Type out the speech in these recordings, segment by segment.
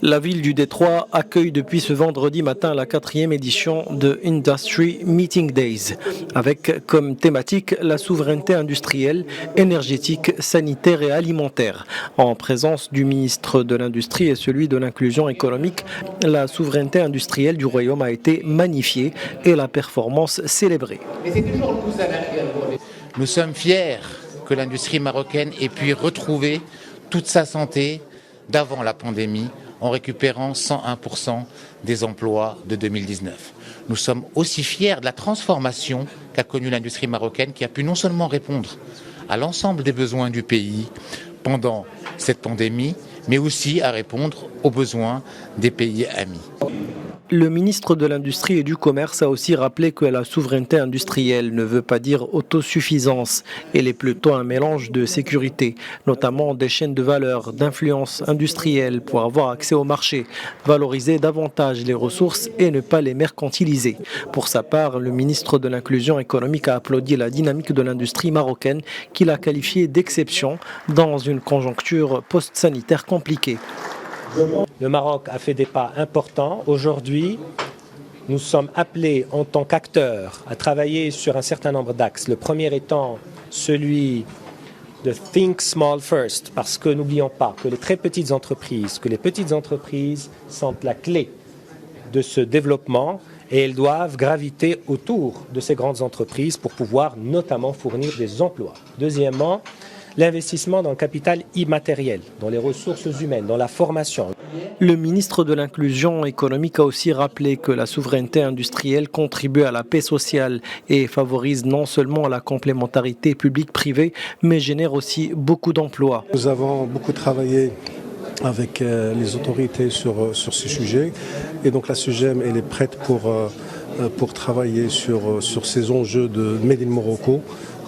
La ville du Détroit accueille depuis ce vendredi matin la 4e édition de Industry Meeting Days, avec comme thématique la souveraineté industrielle, énergétique, sanitaire et alimentaire. En présence du ministre de l'Industrie et celui de l'Inclusion économique, la souveraineté industrielle du Royaume a été magnifiée et la performance célébrée. Nous sommes fiers que l'industrie marocaine ait pu retrouver toute sa santé d'avant la pandémie, en récupérant 101% des emplois de 2019. Nous sommes aussi fiers de la transformation qu'a connue l'industrie marocaine, qui a pu non seulement répondre à l'ensemble des besoins du pays pendant cette pandémie, mais aussi à répondre aux besoins des pays amis. Le ministre de l'Industrie et du Commerce a aussi rappelé que la souveraineté industrielle ne veut pas dire autosuffisance. Elle est plutôt un mélange de sécurité, notamment des chaînes de valeur, d'influence industrielle pour avoir accès au marché, valoriser davantage les ressources et ne pas les mercantiliser. Pour sa part, le ministre de l'Inclusion économique a applaudi la dynamique de l'industrie marocaine qu'il a qualifiée d'exception dans une conjoncture post-sanitaire compliquée. Le Maroc a fait des pas importants. Aujourd'hui, nous sommes appelés en tant qu'acteurs à travailler sur un certain nombre d'axes. Le premier étant celui de Think Small First, parce que n'oublions pas que les petites entreprises sont la clé de ce développement et elles doivent graviter autour de ces grandes entreprises pour pouvoir notamment fournir des emplois. Deuxièmement, l'investissement dans le capital immatériel, dans les ressources humaines, dans la formation. Le ministre de l'Inclusion économique a aussi rappelé que la souveraineté industrielle contribue à la paix sociale et favorise non seulement la complémentarité publique-privée, mais génère aussi beaucoup d'emplois. Nous avons beaucoup travaillé avec les autorités sur ces sujets et donc la SUGEM elle est prête pour travailler sur ces enjeux de Made in Morocco,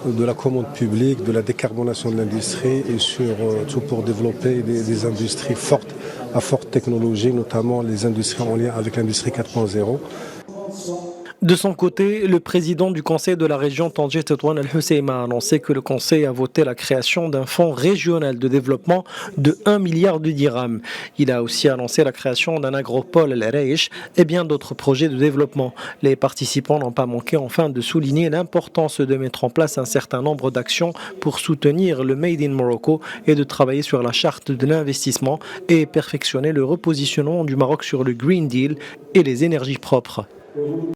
de la commande publique, de la décarbonation de l'industrie et surtout pour développer des industries fortes, à forte technologie, notamment les industries en lien avec l'industrie 4.0. De son côté, le président du conseil de la région Tanger Tétouan Al-Husseima a annoncé que le conseil a voté la création d'un fonds régional de développement de 1 milliard de dirhams. Il a aussi annoncé la création d'un agropole Al-Reish et bien d'autres projets de développement. Les participants n'ont pas manqué enfin de souligner l'importance de mettre en place un certain nombre d'actions pour soutenir le Made in Morocco et de travailler sur la charte de l'investissement et perfectionner le repositionnement du Maroc sur le Green Deal et les énergies propres.